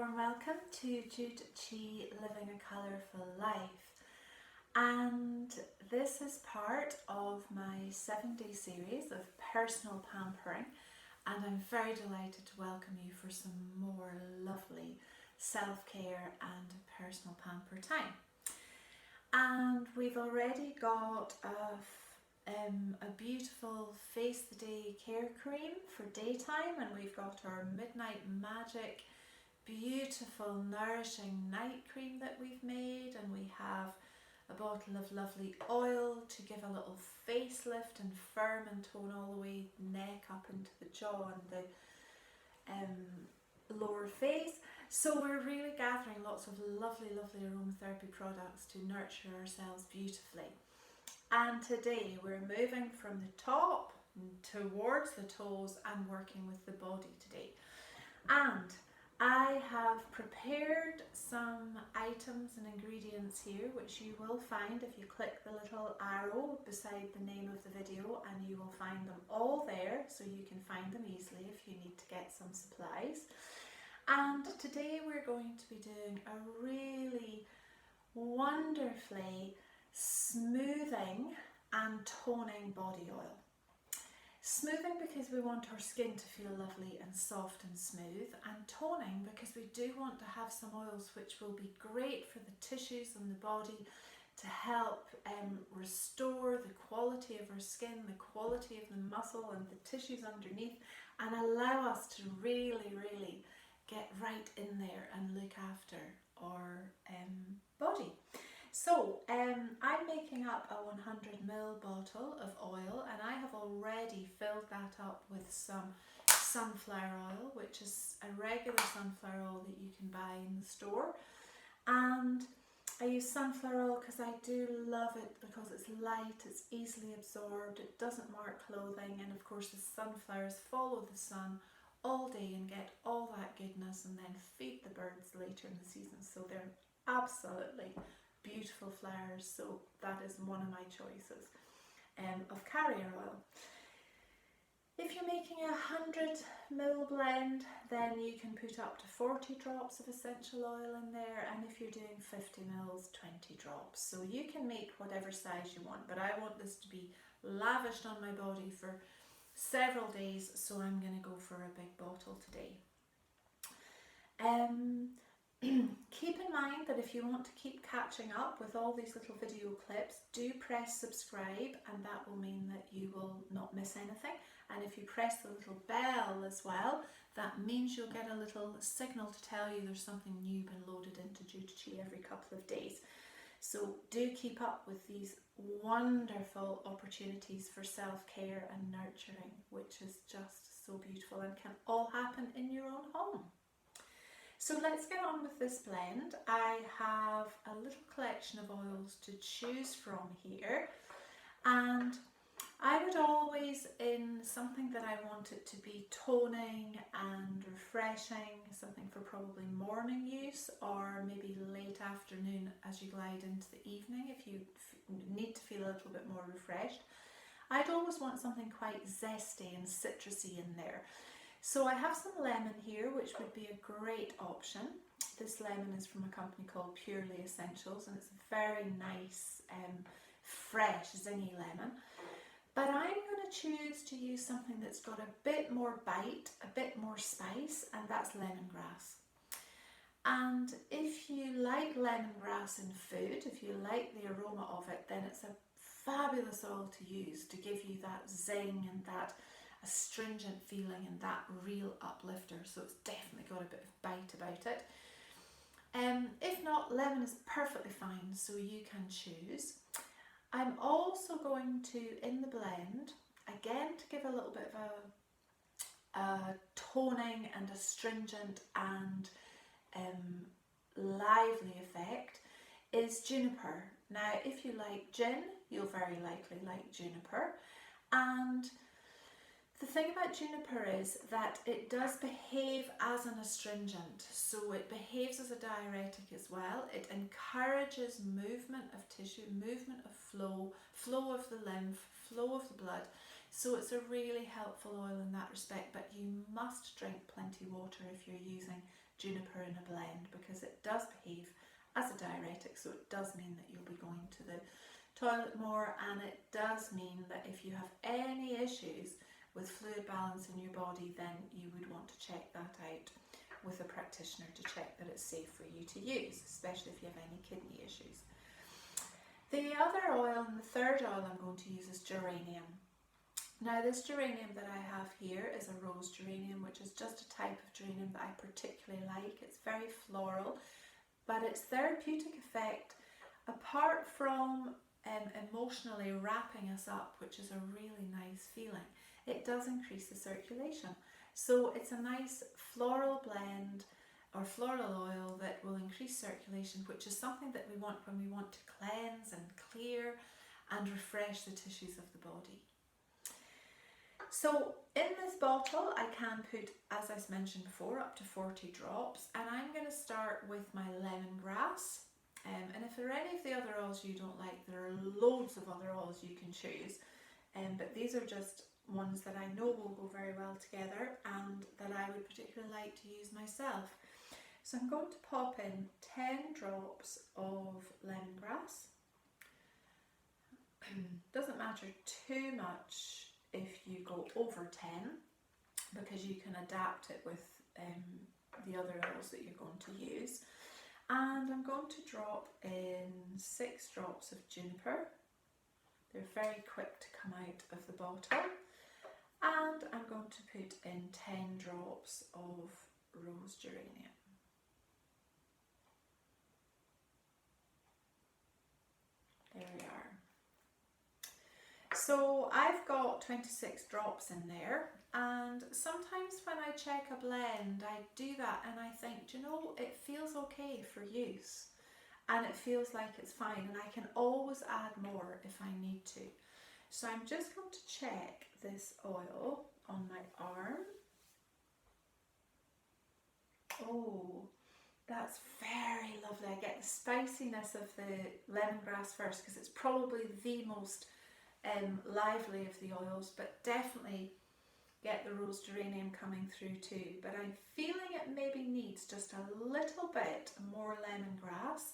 warm welcome to Jude Chi Living a Colourful Life, and this is part of my 7-day series of personal pampering, and I'm very delighted to welcome you for some more lovely self-care and personal pamper time. And we've already got a beautiful Face the Day care cream for daytime, and we've got our Midnight Magic beautiful nourishing night cream that we've made, and we have a bottle of lovely oil to give a little facelift and firm and tone all the way neck up into the jaw and the lower face. So we're really gathering lots of lovely aromatherapy products to nurture ourselves beautifully. And today we're moving from the top towards the toes and working with the body today. And I have prepared some items and ingredients here which you will find if you click the little arrow beside the name of the video, and you will find them all there so you can find them easily if you need to get some supplies. And today we're going to be doing a really wonderfully smoothing and toning body oil. Smoothing because we want our skin to feel lovely and soft and smooth, and toning because we do want to have some oils which will be great for the tissues in the body to help restore the quality of our skin, the quality of the muscle and the tissues underneath, and allow us to really get right in there and look after our body. So I'm making up a 100ml bottle of oil, and I have already filled that up with some sunflower oil, which is a regular sunflower oil that you can buy in the store. And I use sunflower oil because I do love it, because it's light, it's easily absorbed, it doesn't mark clothing, and of course the sunflowers follow the sun all day and get all that goodness and then feed the birds later in the season. So they're absolutely beautiful flowers, so that is one of my choices of carrier oil. If you're making a 100ml blend, then you can put up to 40 drops of essential oil in there, and if you're doing 50 mils, 20 drops. So you can make whatever size you want, but I want this to be lavished on my body for several days, so I'm going to go for a big bottle today. Keep in mind that if you want to keep catching up with all these little video clips, do press subscribe, and that will mean that you will not miss anything. And if you press the little bell as well, that means you'll get a little signal to tell you there's something new been loaded into Jude Chi every couple of days. So do keep up with these wonderful opportunities for self-care and nurturing, which is just so beautiful and can all happen in your own home. So let's get on with this blend. I have a little collection of oils to choose from here, and I would always, in something that I want it to be toning and refreshing, something for probably morning use or maybe late afternoon as you glide into the evening if you need to feel a little bit more refreshed, I'd always want something quite zesty and citrusy in there. So I have some lemon here, which would be a great option. This lemon is from a company called Purely Essentials, and it's a very nice, fresh, zingy lemon. But I'm going to choose to use something that's got a bit more bite, a bit more spice, and that's lemongrass. And if you like lemongrass in food, if you like the aroma of it, then it's a fabulous oil to use to give you that zing and that astringent feeling and that real uplifter. So it's definitely got a bit of bite about it. If not, lemon is perfectly fine, so you can choose. I'm also going to, in the blend, again to give a little bit of a toning and astringent and lively effect, is juniper. Now if you like gin, you'll very likely like juniper, and the thing about juniper is that it does behave as an astringent, so it behaves as a diuretic as well. It encourages movement of tissue, movement of flow of the lymph, flow of the blood. So it's a really helpful oil in that respect, but you must drink plenty of water if you're using juniper in a blend, because it does behave as a diuretic, so it does mean that you'll be going to the toilet more, and it does mean that if you have any issues with fluid balance in your body, then you would want to check that out with a practitioner to check that it's safe for you to use, especially if you have any kidney issues. The other oil, and the third oil I'm going to use, is geranium. Now this geranium that I have here is a rose geranium, which is just a type of geranium that I particularly like. It's very floral, but its therapeutic effect, apart from emotionally wrapping us up, which is a really nice feeling, it does increase the circulation. So it's a nice floral blend or floral oil that will increase circulation, which is something that we want when we want to cleanse and clear and refresh the tissues of the body. So in this bottle I can put, as I mentioned before, up to 40 drops, and I'm going to start with my lemongrass. And if there are any of the other oils you don't like, there are loads of other oils you can choose, but these are just ones that I know will go very well together and that I would particularly like to use myself. So I'm going to pop in 10 drops of lemongrass. Doesn't matter too much if you go over 10, because you can adapt it with the other oils that you're going to use. And I'm going to drop in 6 drops of juniper. They're very quick to come out of the bottle. And I'm going to put in 10 drops of rose geranium. There we are. So I've got 26 drops in there, and sometimes when I check a blend I do that and I think, do you know, it feels okay for use and it feels like it's fine, and I can always add more if I need to. So I'm just going to check this oil on my arm. Oh, that's very lovely. I get the spiciness of the lemongrass first, because it's probably the most lively of the oils, but definitely get the rose geranium coming through too. But I'm feeling it maybe needs just a little bit more lemongrass.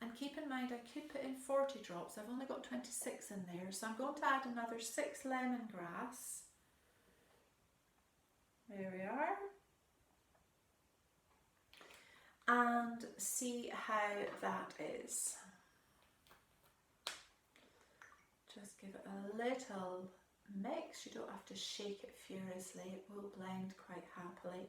And keep in mind, I could put in 40 drops. I've only got 26 in there, so I'm going to add another 6 lemongrass. There we are. And see how that is. Just give it a little mix. You don't have to shake it furiously, it will blend quite happily.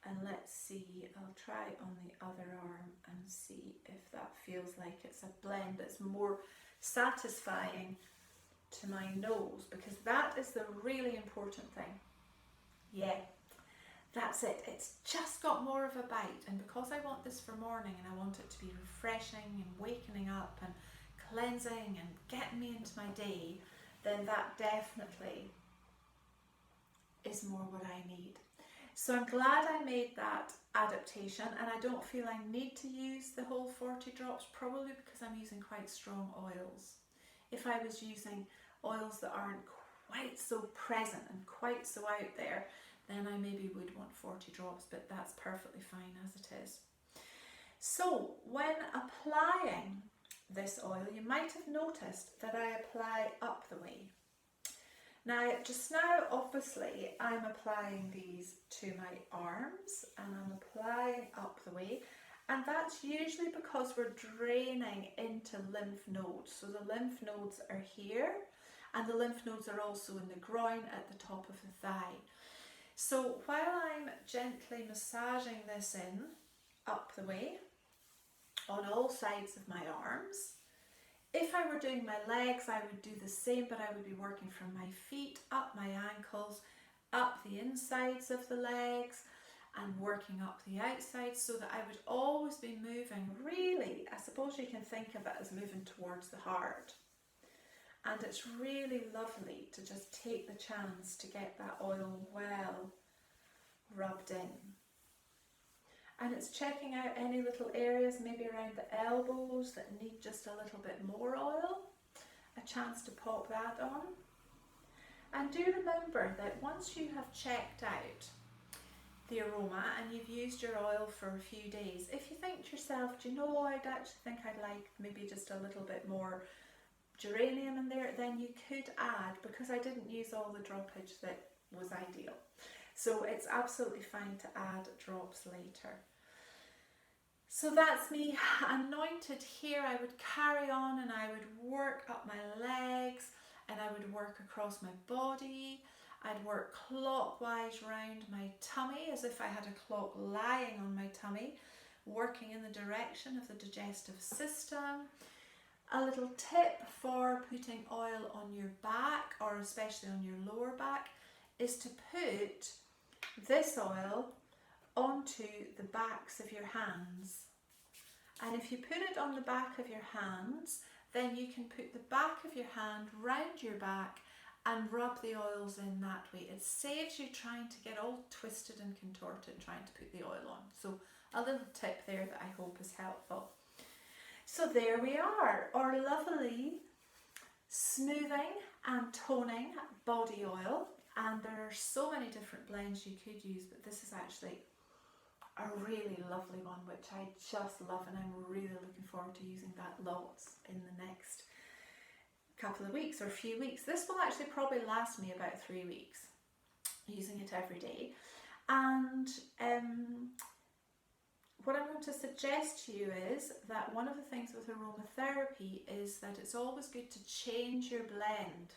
And let's see, I'll try on the other arm and see if that feels like it's a blend that's more satisfying to my nose, because that is the really important thing. Yeah, that's it. It's just got more of a bite, and because I want this for morning and I want it to be refreshing and wakening up and cleansing and getting me into my day, then that definitely is more what I need. So I'm glad I made that adaptation, and I don't feel I need to use the whole 40 drops, probably because I'm using quite strong oils. If I was using oils that aren't quite so present and quite so out there, then I maybe would want 40 drops, but that's perfectly fine as it is. So when applying this oil, you might have noticed that I apply up the way. Now, just now, obviously, I'm applying these to my arms and I'm applying up the way, and that's usually because we're draining into lymph nodes. So the lymph nodes are here, and the lymph nodes are also in the groin at the top of the thigh. So while I'm gently massaging this in up the way on all sides of my arms, if I were doing my legs, I would do the same, but I would be working from my feet, up my ankles, up the insides of the legs, and working up the outsides, so that I would always be moving, really, I suppose you can think of it as moving towards the heart. And it's really lovely to just take the chance to get that oil well rubbed in. And it's checking out any little areas, maybe around the elbows, that need just a little bit more oil, a chance to pop that on. And do remember that once you have checked out the aroma and you've used your oil for a few days, if you think to yourself, do you know, I'd actually think I'd like maybe just a little bit more geranium in there, then you could add, because I didn't use all the droppage that was ideal. So it's absolutely fine to add drops later. So that's me anointed here. I would carry on and I would work up my legs and I would work across my body. I'd work clockwise round my tummy as if I had a clock lying on my tummy, working in the direction of the digestive system. A little tip for putting oil on your back, or especially on your lower back, is to put this oil onto the backs of your hands. And if you put it on the back of your hands, then you can put the back of your hand round your back and rub the oils in that way. It saves you trying to get all twisted and contorted trying to put the oil on. So a little tip there that I hope is helpful. So there we are, our lovely smoothing and toning body oil. And there are so many different blends you could use, but this is actually a really lovely one, which I just love, and I'm really looking forward to using that lots in the next couple of weeks or few weeks. This will actually probably last me about 3 weeks, using it every day. And what I'm going to suggest to you is that one of the things with aromatherapy is that it's always good to change your blend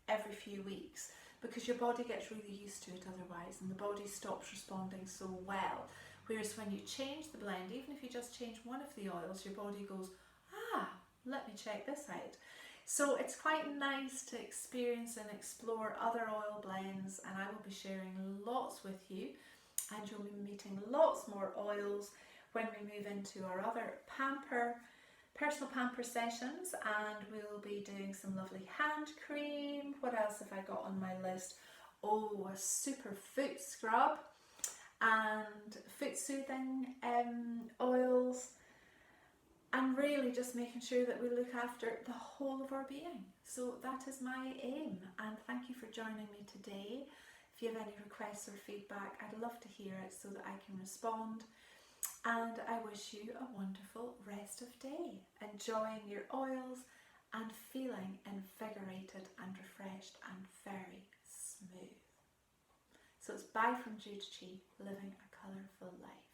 every few weeks, because your body gets really used to it otherwise, and the body stops responding so well. Whereas when you change the blend, even if you just change one of the oils, your body goes, ah, let me check this out. So it's quite nice to experience and explore other oil blends, and I will be sharing lots with you, and you'll be meeting lots more oils when we move into our other personal pamper sessions, and we'll be doing some lovely hand cream. What else have I got on my list? Oh, a super foot scrub and foot soothing oils, and really just making sure that we look after the whole of our being. So that is my aim, and thank you for joining me today. If you have any requests or feedback, I'd love to hear it so that I can respond. And I wish you a wonderful rest of day, enjoying your oils and feeling invigorated and refreshed and very smooth. So it's bye from Jude Chi, living a colourful life.